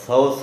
80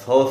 100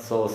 100